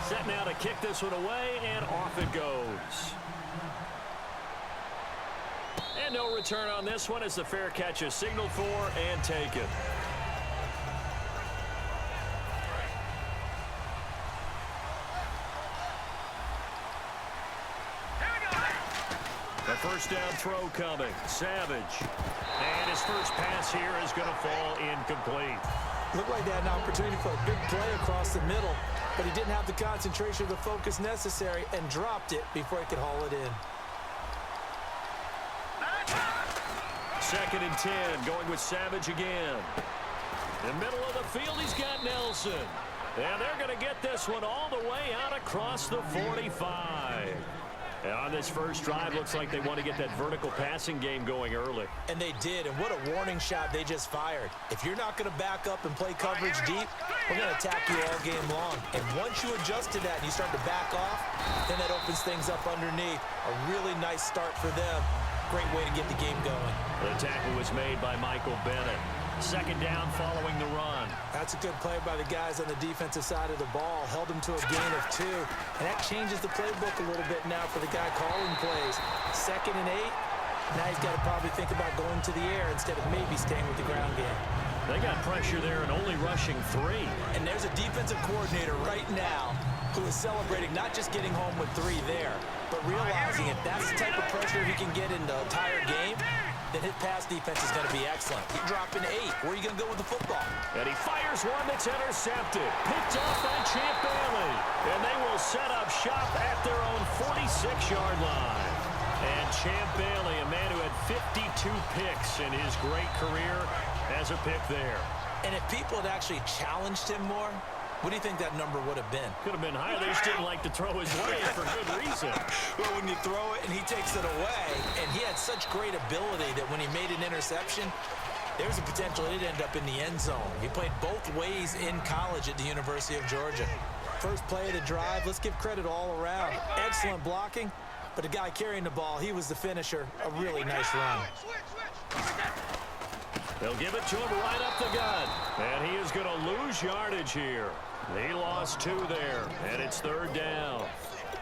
Set now to kick this one away, and off it goes. And no return on this one as the fair catch is signaled for and taken. The first down throw coming. Savage. And his first pass here is going to fall incomplete. Looked like they had an opportunity for a big play across the middle, but he didn't have the concentration or the focus necessary and dropped it before he could haul it in. 2nd and 10, going with Savage again. In the middle of the field, he's got Nelson. And they're going to get this one all the way out across the 45. And on this first drive, looks like they want to get that vertical passing game going early. And they did, and what a warning shot they just fired. If you're not going to back up and play coverage deep, we're going to attack you all game long. And once you adjust to that and you start to back off, then that opens things up underneath. A really nice start for them. Great way to get the game going. The tackle was made by Michael Bennett. 2nd down following the run. That's a good play by the guys on the defensive side of the ball. Held him to a gain of 2. And that changes the playbook a little bit now for the guy calling plays. 2nd and 8. Now he's got to probably think about going to the air instead of maybe staying with the ground game. They got pressure there and only rushing 3. And there's a defensive coordinator right now who is celebrating not just getting home with 3 there, but realizing if that's the type of pressure he can get in the entire game, then his pass defense is going to be excellent. He's dropping 8. Where are you going to go with the football? And he fires one that's intercepted. Picked off by Champ Bailey. And they will set up shop at their own 46-yard line. And Champ Bailey, a man who had 52 picks in his great career, has a pick there. And if people had actually challenged him more, what do you think that number would have been? Could have been higher. They just didn't like to throw his way for good reason. Well, when you throw it and he takes it away, and he had such great ability that when he made an interception, there's a potential it'd end up in the end zone. He played both ways in college at the University of Georgia. First play of the drive, let's give credit all around. Excellent blocking, but the guy carrying the ball, he was the finisher. A really nice run. They'll give it to him right up the gut. And he is going to lose yardage here. He lost 2 there, and it's 3rd down.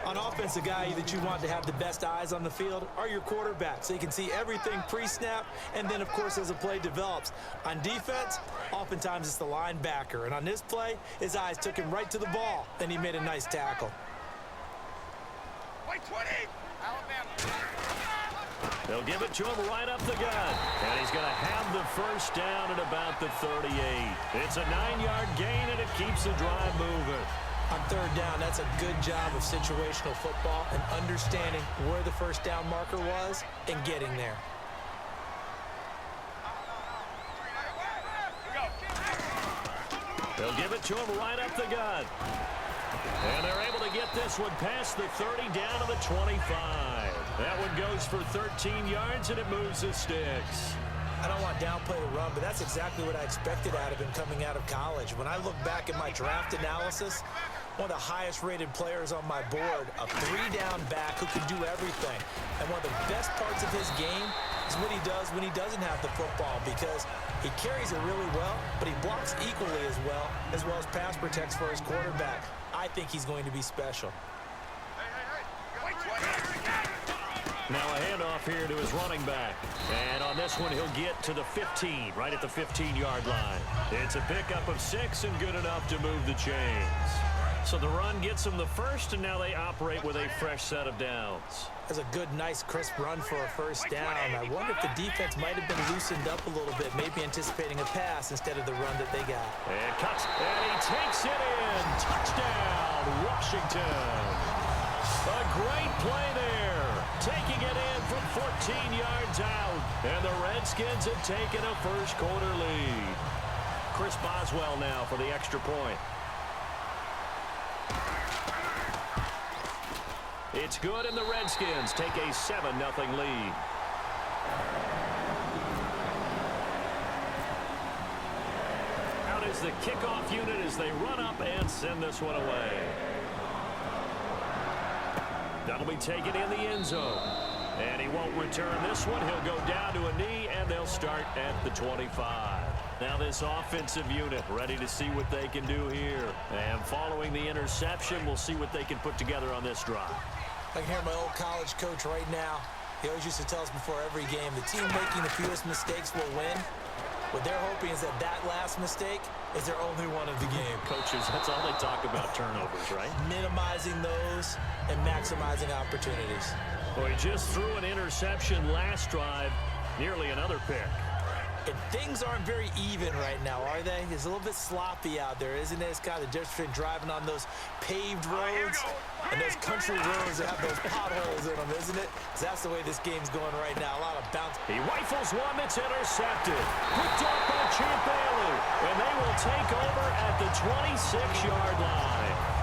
On offense, the guy that you want to have the best eyes on the field are your quarterbacks, so you can see everything pre-snap, and then, of course, as the play develops. On defense, oftentimes it's the linebacker. And on this play, his eyes took him right to the ball, and he made a nice tackle. Wait, 20! Alabama. They'll give it to him right up the gut. And he's going to have the first down at about the 38. It's a 9-yard gain, and it keeps the drive moving. On 3rd down, that's a good job of situational football and understanding where the first down marker was and getting there. They'll give it to him right up the gut. And they're able to get this one past the 30 down to the 25. That one goes for 13 yards, and it moves the sticks. I don't want to downplay the run, but that's exactly what I expected out of him coming out of college. When I look back at my draft analysis, one of the highest-rated players on my board, a 3-down back who can do everything. And one of the best parts of his game is what he does when he doesn't have the football, because he carries it really well, but he blocks equally as well as pass protects for his quarterback. I think he's going to be special. Now a handoff here to his running back. And on this one, he'll get to the 15, right at the 15-yard line. It's a pickup of 6 and good enough to move the chains. So the run gets them the first, and now they operate with a fresh set of downs. That's a good, nice, crisp run for a first down. I wonder if the defense might have been loosened up a little bit, maybe anticipating a pass instead of the run that they got. And cuts, and he takes it in. Touchdown, Washington. A great play there. Taking it in from 14 yards out. And the Redskins have taken a first-quarter lead. Chris Boswell now for the extra point. It's good, and the Redskins take a 7-0 lead. Out is the kickoff unit as they run up and send this one away. That'll be taken in the end zone. And he won't return this one. He'll go down to a knee, and they'll start at the 25. Now this offensive unit ready to see what they can do here. And following the interception, we'll see what they can put together on this drive. I can hear my old college coach right now. He always used to tell us before every game, the team making the fewest mistakes will win. What they're hoping is that last mistake is their only one of the game. Coaches, that's all they talk about, turnovers, right? Minimizing those and maximizing opportunities. Well, he just threw an interception last drive, nearly another pick. And things aren't very even right now, are they? It's a little bit sloppy out there, isn't it? It's kind of the difference between driving on those paved roads and those country roads that have those potholes in them, isn't it? 'Cause that's the way this game's going right now. A lot of bounce. He rifles one that's intercepted. Picked off by Champ Bailey. And they will take over at the 26-yard line.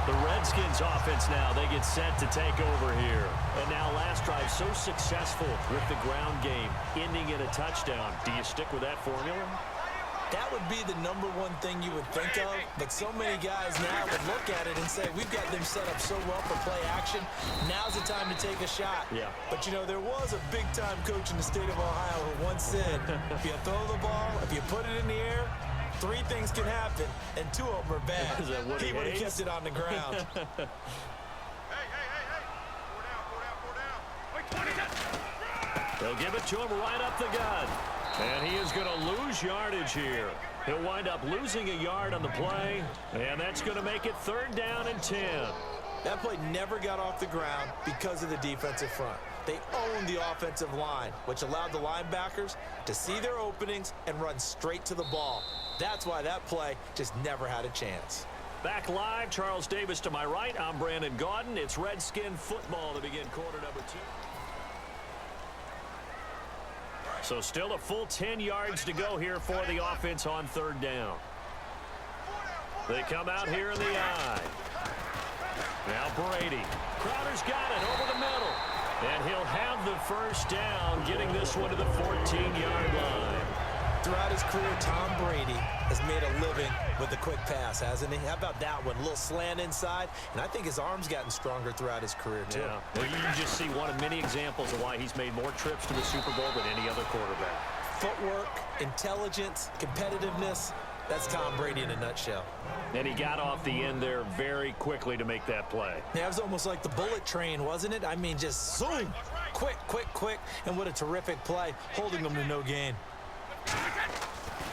The Redskins offense now, they get set to take over here. And now last drive so successful with the ground game, ending in a touchdown. Do you stick with that formula? That would be the number one thing you would think of, but so many guys now would look at it and say, we've got them set up so well for play action. Now's the time to take a shot. Yeah. But, you know, there was a big-time coach in the state of Ohio who once said, if you throw the ball, if you put it in the air, 3 things can happen, and 2 of them are bad. He would have kept it on the ground. Hey. Four down. They'll give it to him right up the gut. And he is going to lose yardage here. He'll wind up losing a yard on the play, and that's going to make it 3rd down and 10. That play never got off the ground because of the defensive front. They owned the offensive line, which allowed the linebackers to see their openings and run straight to the ball. That's why that play just never had a chance. Back live, Charles Davis to my right. I'm Brandon Gaudin. It's Redskin football to begin quarter number 2. So still a full 10 yards to go here for the offense on 3rd down. They come out here in the eye. Now Brady. Crowder's got it over the middle. And he'll have the 1st down, getting this one to the 14-yard line. Throughout his career, Tom Brady has made a living with the quick pass, hasn't he? How about that one? A little slant inside, and I think his arm's gotten stronger throughout his career, too. Yeah. Well, you just see one of many examples of why he's made more trips to the Super Bowl than any other quarterback. Footwork, intelligence, competitiveness, that's Tom Brady in a nutshell. And he got off the end there very quickly to make that play. Yeah, it was almost like the bullet train, wasn't it? I mean, just zoom, quick, and what a terrific play, holding them to no gain.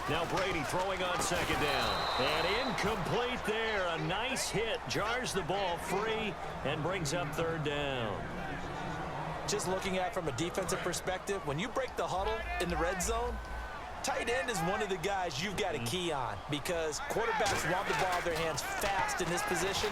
Now Brady throwing on 2nd down. And incomplete there. A nice hit. Jars the ball free and brings up 3rd down. Just looking at it from a defensive perspective, when you break the huddle in the red zone, tight end is one of the guys you've got to key on because quarterbacks want the ball in their hands fast in this position,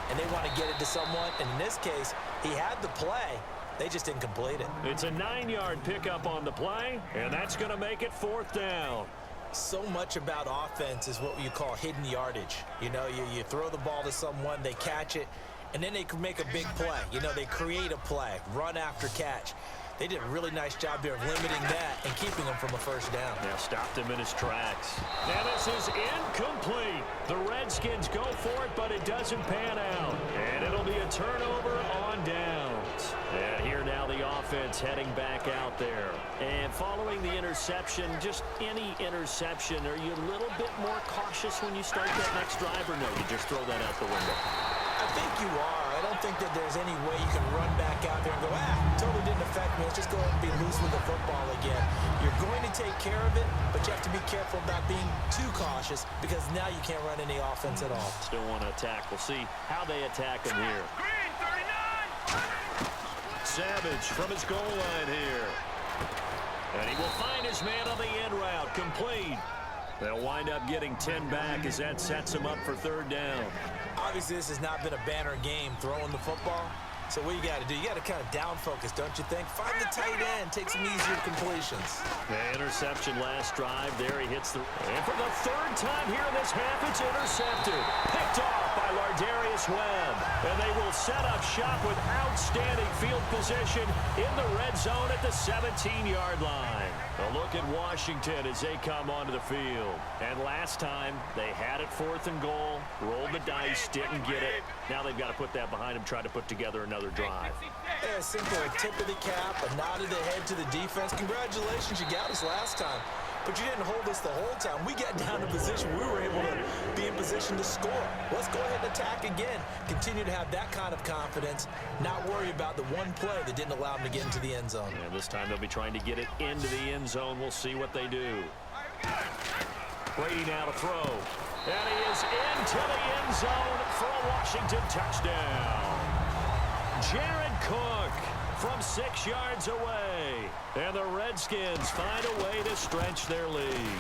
and they want to get it to someone. And in this case, he had the play. They just didn't complete it. It's a 9-yard pickup on the play, and that's going to make it 4th down. So much about offense is what you call hidden yardage. You know, you throw the ball to someone, they catch it, and then they can make a big play. You know, they create a play, run after catch. They did a really nice job there of limiting that and keeping him from a 1st down. Yeah, stopped him in his tracks. And this is incomplete. The Redskins go for it, but it doesn't pan out. And it'll be a turnover on downs. And here now the offense heading back out there. And following the interception, just any interception, are you a little bit more cautious when you start that next drive, or no, you just throw that out the window? I think you are. I don't think that there's any way you can run back out there and go, totally didn't affect me. Let's just go ahead and be loose with the football again. You're going to take care of it, but you have to be careful about being too cautious because now you can't run any offense at all. Still want to attack. We'll see how they attack him here. Green, 39. Savage from his goal line here. And he will find his man on the end route. Complete. They'll wind up getting 10 back as that sets him up for 3rd down. Obviously, this has not been a banner game throwing the football. So what you got to do, you got to kind of down focus, don't you think? Find the tight end, take some easier completions. The interception last drive. There he hits the... And for the 3rd time here in this half, it's intercepted. Picked off by Lardarius Webb. And they will set up shop with outstanding field position in the red zone at the 17-yard line. A look at Washington as they come onto the field. And last time, they had it 4th and goal, rolled the dice, didn't get it. Now they've got to put that behind them, try to put together another drive. Yeah, simple, a tip of the cap, a nod of the head to the defense. Congratulations, you got us last time. but you didn't hold us the whole time. We got down to position. We were able to be in position to score. Let's go ahead and attack again. Continue to have that kind of confidence, not worry about the one play that didn't allow them to get into the end zone. And this time they'll be trying to get it into the end zone. We'll see what they do. Brady now to throw. And he is into the end zone for a Washington touchdown. Jared Cook from 6 yards away. And the Redskins find a way to stretch their lead.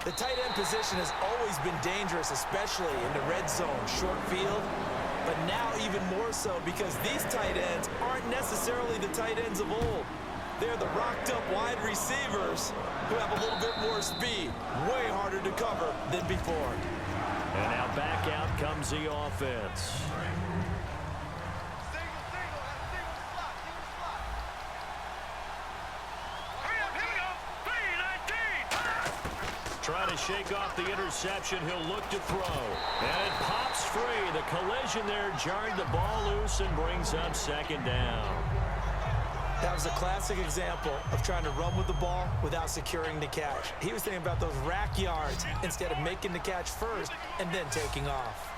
The tight end position has always been dangerous, especially in the red zone, short field. But now even more so because these tight ends aren't necessarily the tight ends of old. They're the rocked-up wide receivers who have a little bit more speed, way harder to cover than before. And now back out comes the offense. Try to shake off the interception. He'll look to throw. And it pops free. The collision there jarred the ball loose and brings up second down. That was a classic example of trying to run with the ball without securing the catch. He was thinking about those rack yards instead of making the catch first and then taking off.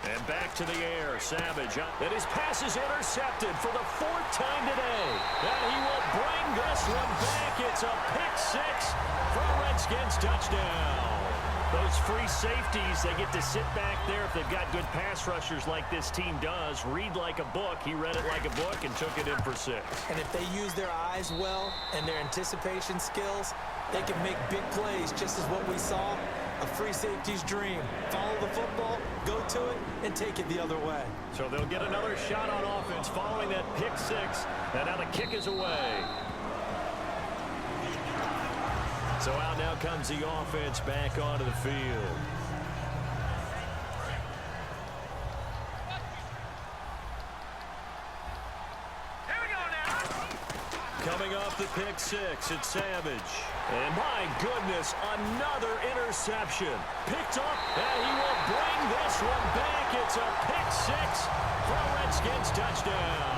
And back to the air. Savage. And his pass is intercepted for the 4th time today. And he will bring this one back. It's a pick six for a Redskins touchdown. Those free safeties, they get to sit back there if they've got good pass rushers like this team does. Read like a book. He read it like a book and took it in for 6. And if they use their eyes well and their anticipation skills, they can make big plays, just as what we saw. A free safety's dream. Follow the football, go to it, and take it the other way. So they'll get another shot on offense following that pick six. And now the kick is away. So out now comes the offense back onto the field. Here we go now. Coming off the pick six, it's Savage. And my goodness, another interception. Picked up, and he will bring this one back. It's a pick six for a Redskins touchdown.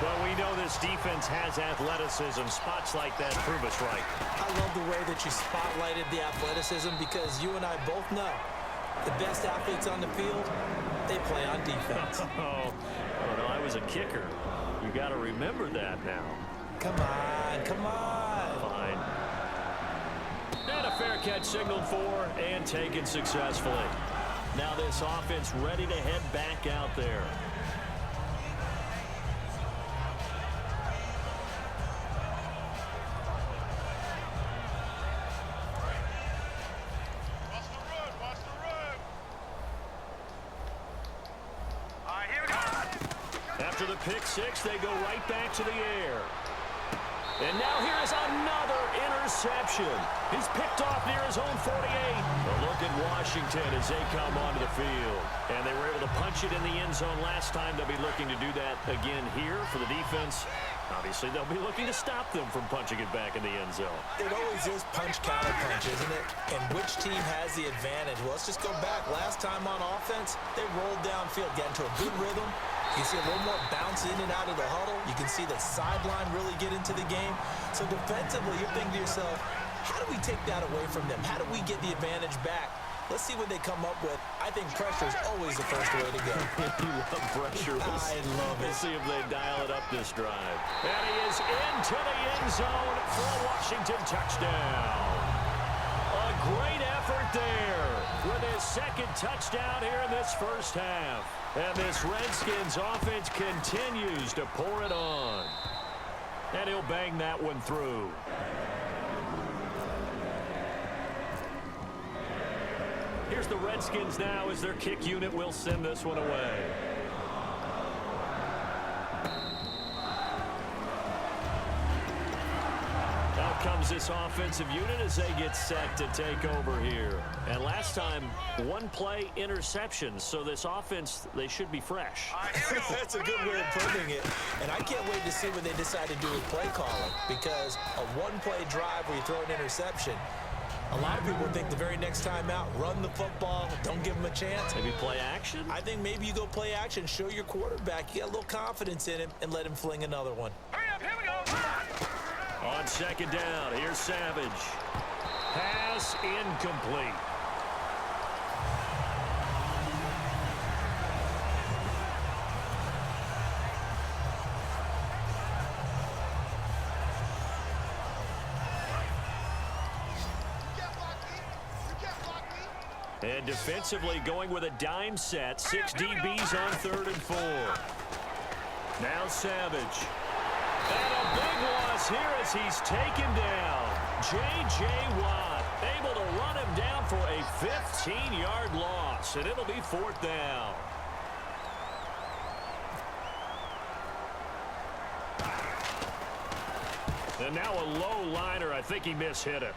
Well, we know this defense has athleticism. Spots like that prove us right. I love the way that you spotlighted the athleticism because you and I both know the best athletes on the field, they play on defense. Oh, no, I was a kicker. You got to remember that now. Come on, come on. Fine. And a fair catch signaled for and taken successfully. Now this offense ready to head back out there. After the pick six, they go right back to the air. And now here is another interception. He's picked off near his own 48. A look at Washington as they come onto the field. And they were able to punch it in the end zone last time. They'll be looking to do that again here for the defense. Obviously, they'll be looking to stop them from punching it back in the end zone. It always is punch-counter-punch, isn't it? And which team has the advantage? Well, let's just go back. Last time on offense, they rolled downfield, got into a good rhythm. You can see a little more bounce in and out of the huddle. You can see the sideline really get into the game. So defensively, you're thinking to yourself, how do we take that away from them? How do we get the advantage back? Let's see what they come up with. I think pressure is always the first way to go. You love pressure. I love it. We'll see if they dial it up this drive. And he is into the end zone for a Washington touchdown. A great effort there with his second touchdown here in this first half. And this Redskins offense continues to pour it on. And he'll bang that one through. Here's the Redskins now as their kick unit will send this one away. Out comes this offensive unit as they get set to take over here. And last time, one play interception. So this offense, they should be fresh. That's a good way of putting it. And I can't wait to see what they decide to do with play calling. Because a one-play drive where you throw an interception, a lot of people think the very next time out, run the football, don't give them a chance. Maybe play action? I think maybe you go play action, show your quarterback, you got a little confidence in him, and let him fling another one. Hurry up, here we go. On on second down. Here's Savage. Pass incomplete. And defensively going with a dime set. 6 DBs on 3rd and 4. Now Savage. And a big loss here as he's taken down. J.J. Watt able to run him down for a 15-yard loss. And it'll be 4th down. And now a low liner. I think he mishit it.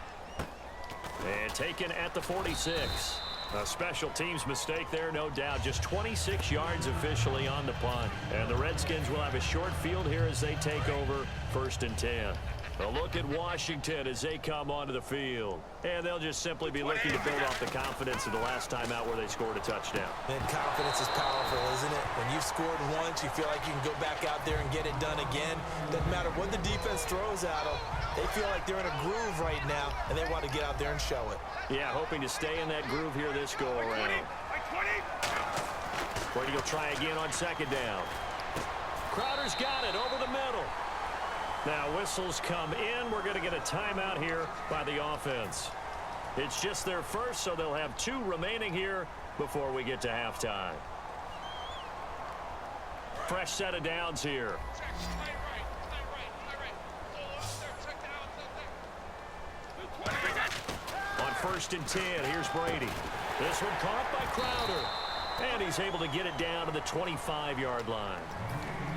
And taken at the 46. A special teams mistake there, no doubt. Just 26 yards officially on the punt. And the Redskins will have a short field here as they take over 1st and 10. A look at Washington as they come onto the field. And they'll just simply be looking to build off the confidence of the last time out where they scored a touchdown. And confidence is powerful, isn't it? When you've scored once, you feel like you can go back out there and get it done again. Doesn't matter what the defense throws at them. They feel like they're in a groove right now, and they want to get out there and show it. Yeah, hoping to stay in that groove here this go-around. Brady will try again on 2nd down. Crowder's got it over the middle. Now whistles come in. We're going to get a timeout here by the offense. It's just their first, so they'll have 2 remaining here before we get to halftime. Fresh set of downs here. On 1st and 10, here's Brady. This one caught by Crowder. And he's able to get it down to the 25-yard line.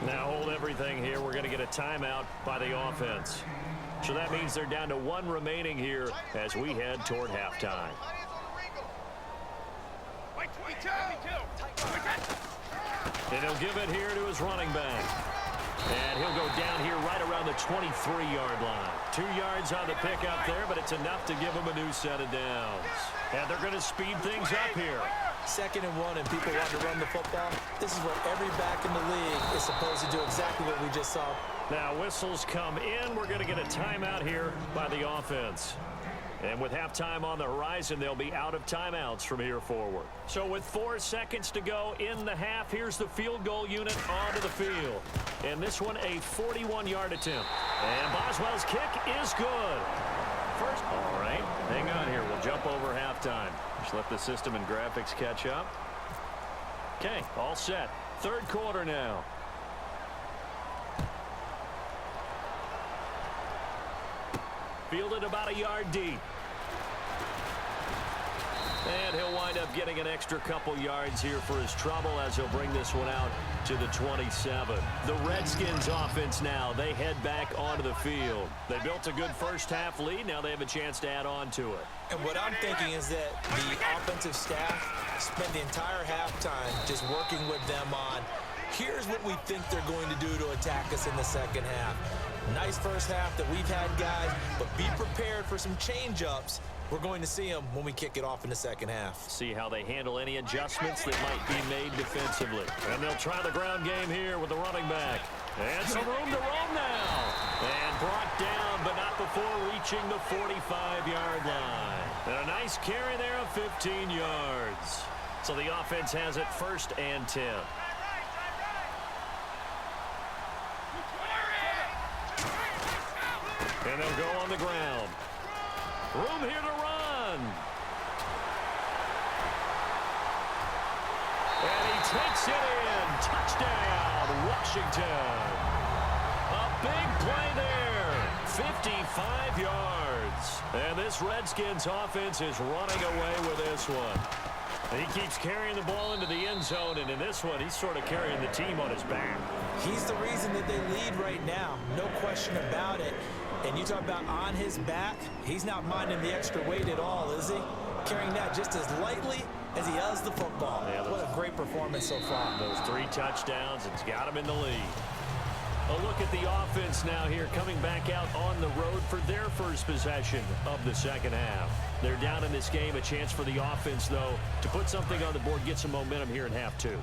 Now hold everything here. We're going to get a timeout by the offense. So that means they're down to 1 remaining here as we head toward halftime. And he'll give it here to his running back. And he'll go down here right around the 23-yard line. 2 yards on the pickup there, but it's enough to give him a new set of downs. And they're going to speed things up here. 2nd and 1 and people want to run the football. This is what every back in the league is supposed to do, exactly what we just saw. Now whistles come in. We're going to get a timeout here by the offense. And with halftime on the horizon, they'll be out of timeouts from here forward. So with 4 seconds to go in the half, here's the field goal unit onto the field. And this one a 41-yard attempt. And Boswell's kick is good. First, all right, hang on here. We'll jump over halftime. Just let the system and graphics catch up. Okay, all set. 3rd quarter now. Fielded about a yard deep. And he'll wind up getting an extra couple yards here for his trouble as he'll bring this one out to the 27. The Redskins offense now, they head back onto the field. They built a good first half lead. Now they have a chance to add on to it. And what I'm thinking is that the offensive staff spent the entire halftime just working with them on, here's what we think they're going to do to attack us in the second half. Nice first half that we've had, guys, but be prepared for some change-ups. We're going to see them when we kick it off in the second half. See how they handle any adjustments that might be made defensively. And they'll try the ground game here with the running back. And some room to roam now. And brought down, but not before reaching the 45-yard line. And a nice carry there of 15 yards. So the offense has it 1st and 10. And they'll go on the ground. Room here to run. And he takes it in. Touchdown, Washington. A big play there. 55 yards. And this Redskins offense is running away with this one. He keeps carrying the ball into the end zone, and in this one, he's sort of carrying the team on his back. He's the reason that they lead right now. No question about it. And you talk about on his back, he's not minding the extra weight at all, is he? Carrying that just as lightly as he does the football. Yeah, what a great performance so far. Those 3 touchdowns, it's got him in the lead. A look at the offense now here, coming back out on the road for their first possession of the second half. They're down in this game. A chance for the offense, though, to put something on the board, get some momentum here in half two.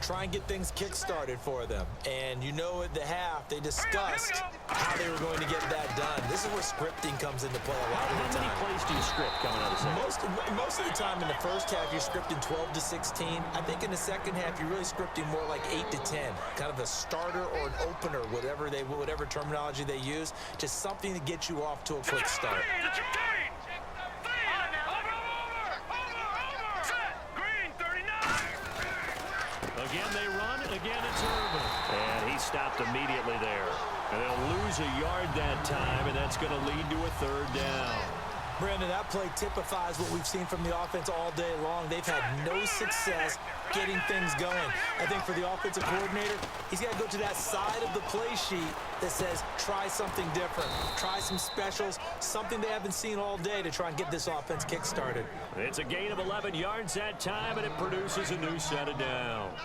Try and get things kick-started for them. And you know at the half, they discussed how they were going to get that done. This is where scripting comes into play a lot of the time. How many plays do you script coming out of the second? Most of the time in the first half, you're scripting 12 to 16. I think in the second half, you're really scripting more like 8 to 10. Kind of a starter or an opener, whatever terminology they use. Just something to get you off to a quick start. Again, they run. Again, it's Urban. And he stopped immediately there. And they'll lose a yard that time, and that's going to lead to a third down. Brandon, that play typifies what we've seen from the offense all day long. They've had no success getting things going. I think for the offensive coordinator, he's got to go to that side of the play sheet that says try something different, try some specials, something they haven't seen all day to try and get this offense kick-started. It's a gain of 11 yards that time, and it produces a new set of downs.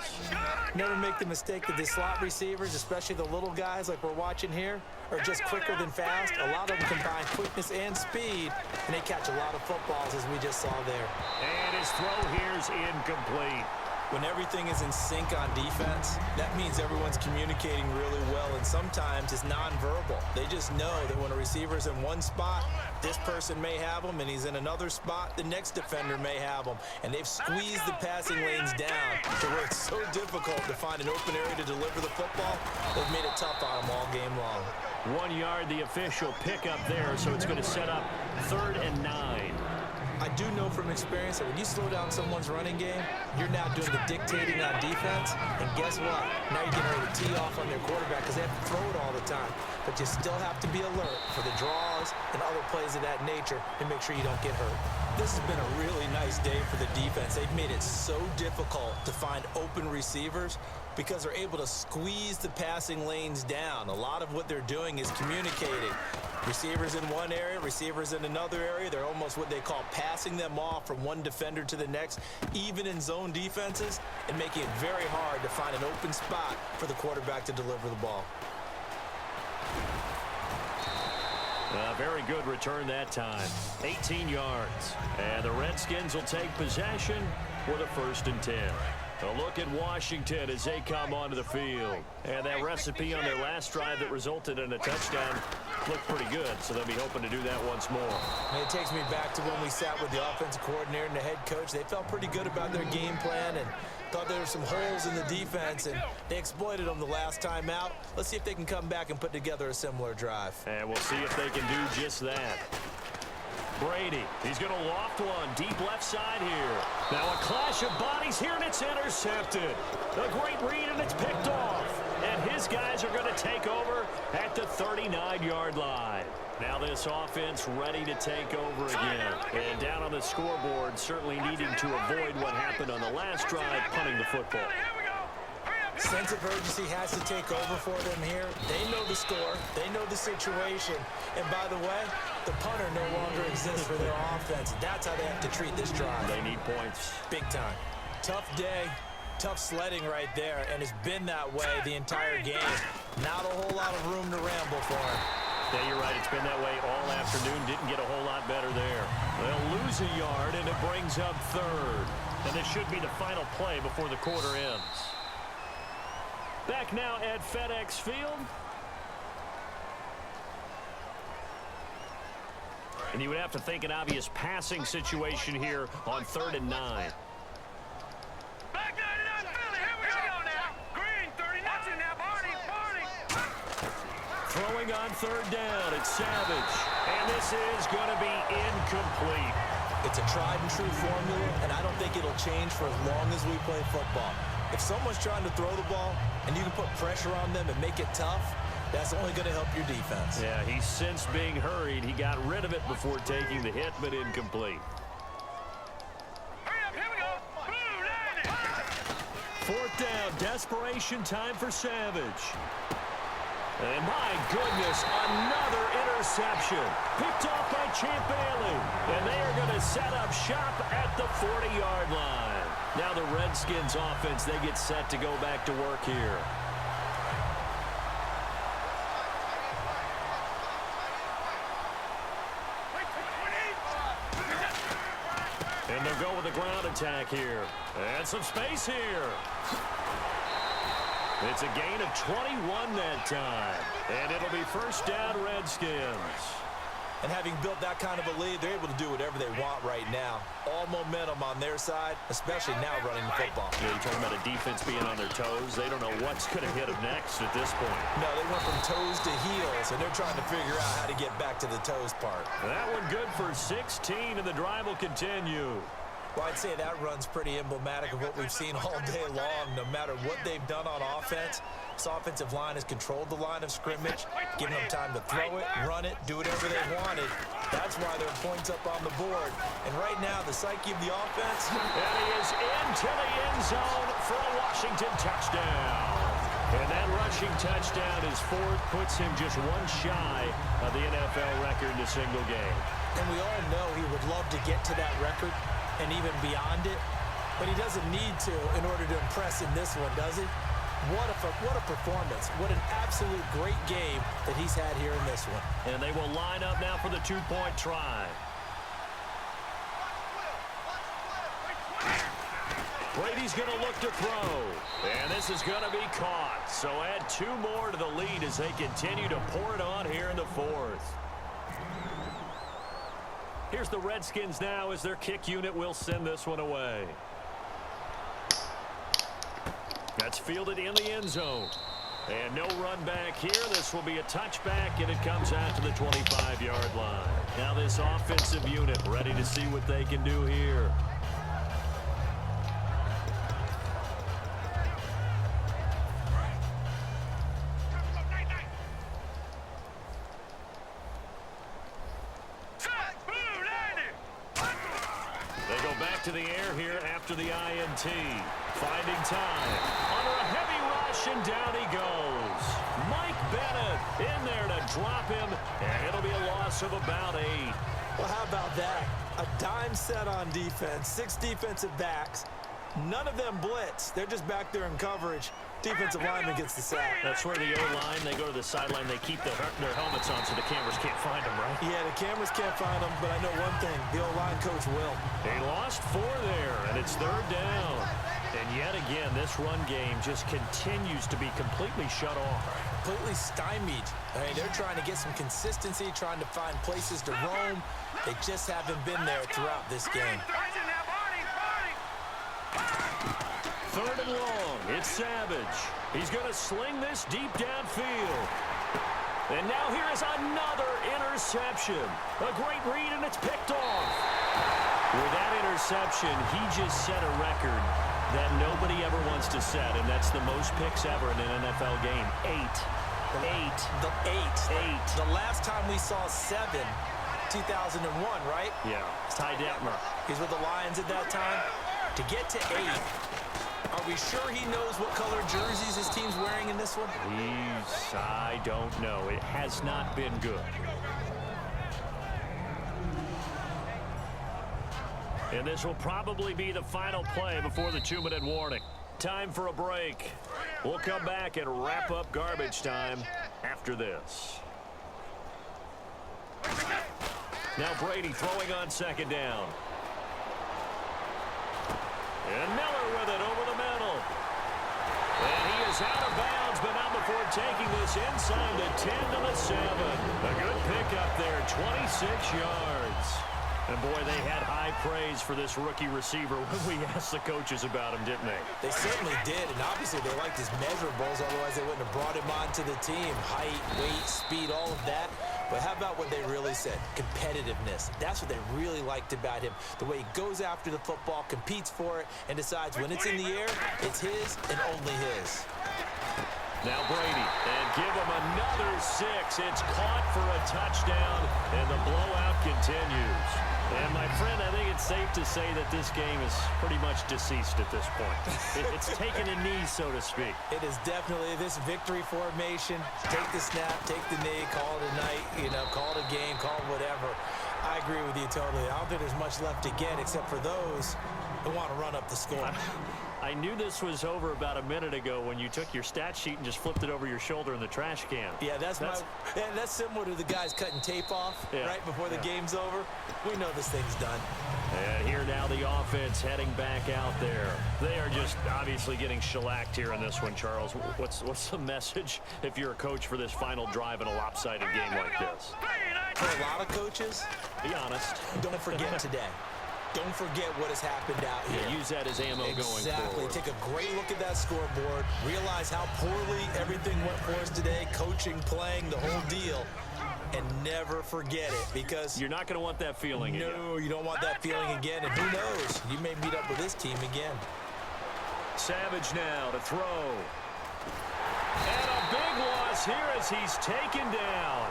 Never make the mistake that the slot receivers, especially the little guys like we're watching here, are just quicker than fast. A lot of them combine quickness and speed, and they catch a lot of footballs, as we just saw there. And his throw here is incomplete. When everything is in sync on defense, that means everyone's communicating really well, and sometimes it's nonverbal. They just know that when a receiver's in one spot, this person may have him, and he's in another spot, the next defender may have him. And they've squeezed the passing lanes down to where it's so difficult to find an open area to deliver the football. They've made it tough on them all game long. 1 yard, the official pickup there, so it's going to set up 3rd and 9. I do know from experience that when you slow down someone's running game, you're now doing the dictating on defense. And guess what? Now you're getting ready to tee off on their quarterback because they have to throw it all the time. But you still have to be alert for the draws and other plays of that nature to make sure you don't get hurt. This has been a really nice day for the defense. They've made it so difficult to find open receivers because they're able to squeeze the passing lanes down. A lot of what they're doing is communicating. Receivers in one area, receivers in another area. They're almost what they call passing them off from one defender to the next, even in zone defenses, and making it very hard to find an open spot for the quarterback to deliver the ball. Very good return that time. 18 yards. And the Redskins will take possession with a 1st and 10. A look at Washington as they come onto the field. And that recipe on their last drive that resulted in a touchdown looked pretty good, so they'll be hoping to do that once more. And it takes me back to when we sat with the offensive coordinator and the head coach. They felt pretty good about their game plan and thought there were some holes in the defense, and they exploited them the last time out. Let's see if they can come back and put together a similar drive. And we'll see if they can do just that. Brady, he's going to loft one deep left side here. Now a clash of bodies here, and it's intercepted. A great read, and it's picked off. And his guys are going to take over at the 39-yard line. Now this offense ready to take over again. And down on the scoreboard, certainly needing to avoid what happened on the last drive, punting the football. Sense of urgency has to take over for them here. They know the score. They know the situation. And by the way, the punter no longer exists for their offense. That's how they have to treat this drive. They need points. Big time. Tough day, tough sledding right there, and it's been that way the entire game. Not a whole lot of room to ramble for him. Yeah, you're right. It's been that way all afternoon. Didn't get a whole lot better there. They'll lose a yard, and it brings up 3rd. And this should be the final play before the quarter ends. Back now at FedEx Field. And you would have to think an obvious passing situation here on 3rd and 9. Back 99 Philly, here we go now. Green, 39. Watch it now, Barney. Throwing on 3rd down, it's Savage. And this is going to be incomplete. It's a tried and true formula, and I don't think it'll change for as long as we play football. If someone's trying to throw the ball and you can put pressure on them and make it tough, that's only going to help your defense. Yeah, he's since being hurried. He got rid of it before taking the hit, but incomplete. Hurry up, here we go. Blue, 90. 4th down, desperation time for Savage. And my goodness, another interception. Picked off by Champ Bailey. And they are going to set up shop at the 40-yard line. Now the Redskins offense, they get set to go back to work here. And they'll go with a ground attack here. And some space here. It's a gain of 21 that time. And it'll be first down, Redskins. And having built that kind of a lead, they're able to do whatever they want right now. All momentum on their side, especially now running the football. Yeah, you're talking about a defense being on their toes. They don't know what's going to hit them next at this point. No, they went from toes to heels, and they're trying to figure out how to get back to the toes part. That one good for 16, and the drive will continue. Well, I'd say that run's pretty emblematic of what we've seen all day long. No matter what they've done on offense, this offensive line has controlled the line of scrimmage, giving them time to throw it, run it, do whatever they wanted. That's why there are points up on the board. And right now, the psyche of the offense. And he is into the end zone for a Washington touchdown. And that rushing touchdown is fourth, puts him just one shy of the NFL record in a single game. And we all know he would love to get to that record and even beyond it, but he doesn't need to in order to impress in this one, does he? What a performance. What an absolute great game that he's had here in this one. And they will line up now for the two-point try. Brady's going to look to throw. And this is going to be caught. So add two more to the lead as they continue to pour it on here in the fourth. Here's the Redskins now as their kick unit will send this one away. That's fielded in the end zone. And no run back here. This will be a touchback, and it comes out to the 25-yard line. Now this offensive unit ready to see what they can do here. To the air here after the INT. Finding time. Under a heavy rush, and down he goes. Mike Bennett in there to drop him, and it'll be a loss of about 8. Well, how about that? A dime set on defense, 6 defensive backs. None of them blitz. They're just back there in coverage. Defensive lineman gets the sack. That's where the O-line, they go to the sideline, they keep their helmets on so the cameras can't find them, right? Yeah, the cameras can't find them, but I know one thing. The O-line coach will. They lost 4 there, and it's third down. And yet again, this run game just continues to be completely shut off. Completely stymied. I mean, they're trying to get some consistency, trying to find places to roam. They just haven't been there throughout this game. Third and long. It's Savage. He's going to sling this deep downfield. And now here is another interception. A great read, and it's picked off. With that interception, he just set a record that nobody ever wants to set, and that's the most picks ever in an NFL game. 8. The last time we saw 7, 2001, right? Yeah, Ty Detmer. He's with the Lions at that time. To get to 8, are we sure he knows what color jerseys his team's wearing in this one? I don't know. It has not been good. And this will probably be the final play before the 2-minute warning. Time for a break. We'll come back and wrap up garbage time after this. Now Brady throwing on second down. And Miller with it over the middle. And he is out of bounds, but not before taking this inside the 10 to the 7. A good pickup there, 26 yards. And, boy, they had high praise for this rookie receiver when we asked the coaches about him, didn't they? They certainly did, and obviously they liked his measurables, otherwise they wouldn't have brought him onto the team. Height, weight, speed, all of that. But how about what they really said? Competitiveness. That's what they really liked about him. The way he goes after the football, competes for it, and decides when it's in the air, it's his and only his. Now Brady, and give him another 6. It's caught for a touchdown, and the blowout continues. And, my friend, I think it's safe to say that this game is pretty much deceased at this point. It's taken a knee, so to speak. It is definitely this victory formation. Take the snap, take the knee, call it a night, call it a game, call it whatever. I agree with you totally. I don't think there's much left to get except for those who want to run up the score. I I knew this was over about a minute ago when you took your stat sheet and just flipped it over your shoulder in the trash can. Yeah, that's similar to the guys cutting tape off right before the game's over. We know this thing's done. And here now the offense heading back out there. They are just obviously getting shellacked here in this one, Charles. What's the message if you're a coach for this final drive in a lopsided game like this? For a lot of coaches, be honest. Don't forget today. Don't forget what has happened out here. Yeah, use that as ammo going forward. Exactly. Take a great look at that scoreboard. Realize how poorly everything went for us today. Coaching, playing, the whole deal. And never forget it, because you're not going to want that feeling again. No, you don't want that feeling again. And who knows? You may meet up with this team again. Savage now to throw. And a big loss here as he's taken down.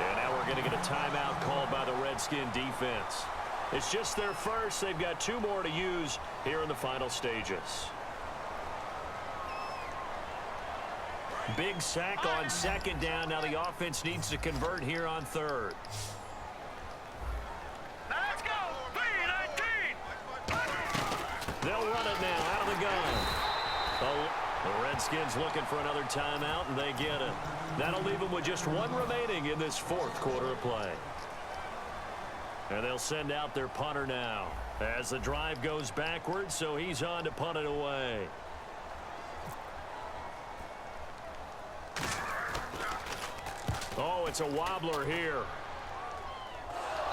And now we're going to get a timeout called by the Redskin defense. It's just their first. They've got 2 more to use here in the final stages. Big sack on second down. Now the offense needs to convert here on third. Let's go. 3-19. They'll run it now out of the gun. The Redskins looking for another timeout, and they get it. That'll leave them with just 1 remaining in this 4th quarter of play. And they'll send out their punter now as the drive goes backwards, so he's on to punt it away. Oh, it's a wobbler here.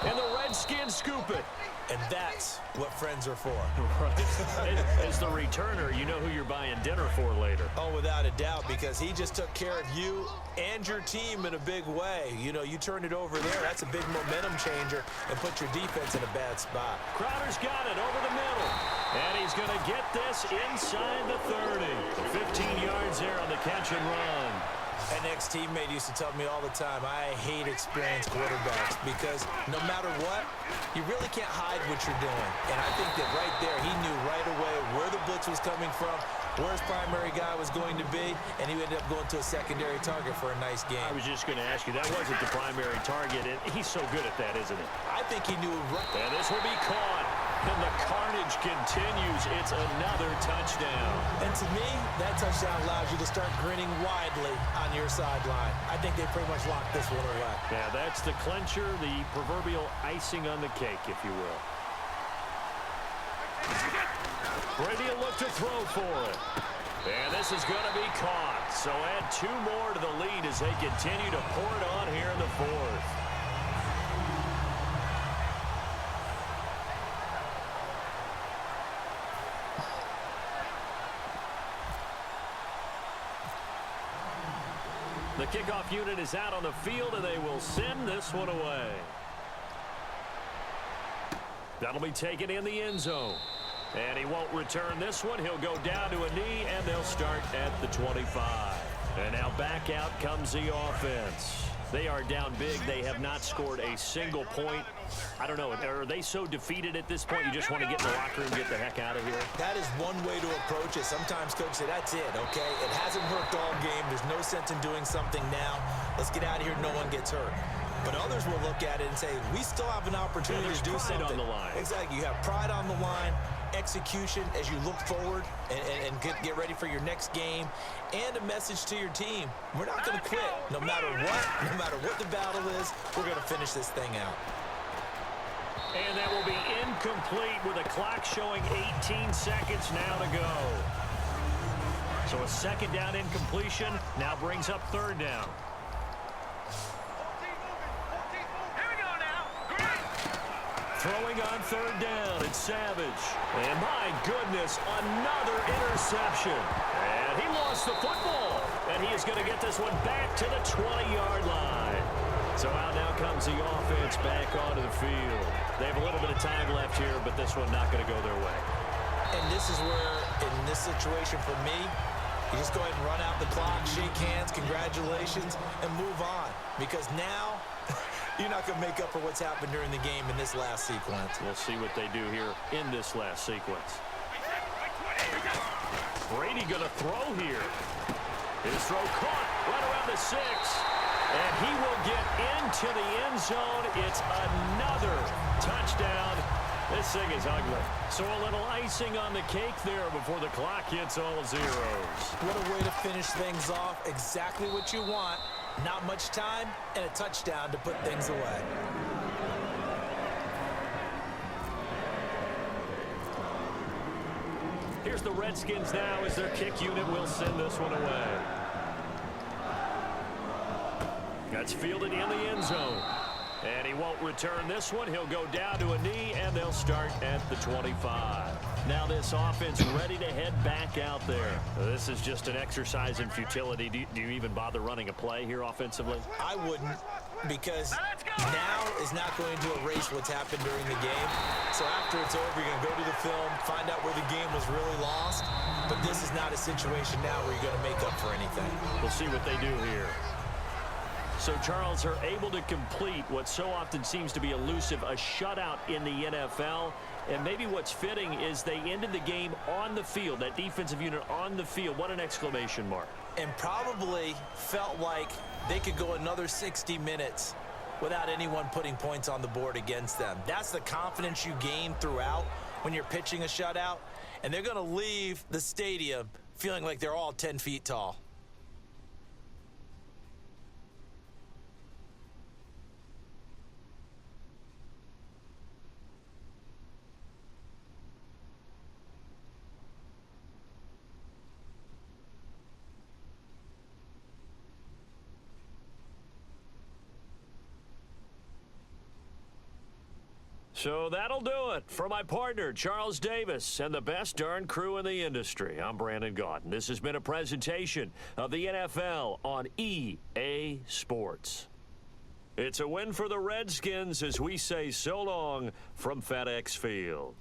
And the Redskins scoop it. And that's what friends are for. Right. As the returner, you know who you're buying dinner for later. Oh, without a doubt, because he just took care of you and your team in a big way. You know, you turned it over there. That's a big momentum changer and put your defense in a bad spot. Crowder's got it over the middle. And he's going to get this inside the 30. 15 yards there on the catch and run. An ex-teammate used to tell me all the time, I hate experienced quarterbacks because no matter what, you really can't hide what you're doing. And I think that right there, he knew right away where the blitz was coming from, where his primary guy was going to be, and he ended up going to a secondary target for a nice game. I was just going to ask you, that wasn't the primary target, and he's so good at that, isn't it? I think he knew it right. And this will be caught. And the carnage continues. It's another touchdown. And to me, that touchdown allows you to start grinning widely on your sideline. I think they pretty much locked this one away. Yeah, that's the clincher, the proverbial icing on the cake, if you will. Brady will look to throw for it. And this is going to be caught. So add 2 more to the lead as they continue to pour it on here in the 4th. The kickoff unit is out on the field, and they will send this one away. That'll be taken in the end zone. And he won't return this one. He'll go down to a knee, and they'll start at the 25. And now back out comes the offense. They are down big. They have not scored a single point. I don't know. Are they so defeated at this point you just want to get in the locker room and get the heck out of here? That is one way to approach it. Sometimes coaches say, that's it, okay? It hasn't worked all game. There's no sense in doing something now. Let's get out of here. No one gets hurt. But others will look at it and say, we still have an opportunity to do something. On the line. Exactly. You have pride on the line, execution as you look forward and get ready for your next game, and a message to your team. We're not going to quit. No matter what the battle is, we're going to finish this thing out. And that will be incomplete with a clock showing 18 seconds now to go. So a second down incompletion now brings up third down. Here we go now. Green. Throwing on third down, it's Savage. And my goodness, another interception. And he lost the football. And he is going to get this one back to the 20-yard line. So out now comes the offense back onto the field. They have a little bit of time left here, but this one not going to go their way. And this is where, in this situation for me, you just go ahead and run out the clock, shake hands, congratulations, and move on. Because now, you're not going to make up for what's happened during the game in this last sequence. We'll see what they do here in this last sequence. Brady going to throw here. His throw caught right around the 6. And he will get into the end zone. It's another touchdown. This thing is ugly. So a little icing on the cake there before the clock hits all zeros. What a way to finish things off. Exactly what you want. Not much time and a touchdown to put things away. Here's the Redskins now as their kick unit will send this one away. That's fielded in the end zone. And he won't return this one. He'll go down to a knee, and they'll start at the 25. Now this offense ready to head back out there. This is just an exercise in futility. Do you even bother running a play here offensively? I wouldn't, because now is not going to erase what's happened during the game. So after it's over, you're going to go to the film, find out where the game was really lost. But this is not a situation now where you're going to make up for anything. We'll see what they do here. So, Charles, are able to complete what so often seems to be elusive, a shutout in the NFL. And maybe what's fitting is they ended the game on the field, that defensive unit on the field. What an exclamation mark. And probably felt like they could go another 60 minutes without anyone putting points on the board against them. That's the confidence you gain throughout when you're pitching a shutout. And they're going to leave the stadium feeling like they're all 10 feet tall. So that'll do it for my partner, Charles Davis, and the best darn crew in the industry. I'm Brandon Gaudin. This has been a presentation of the NFL on EA Sports. It's a win for the Redskins as we say so long from FedEx Field.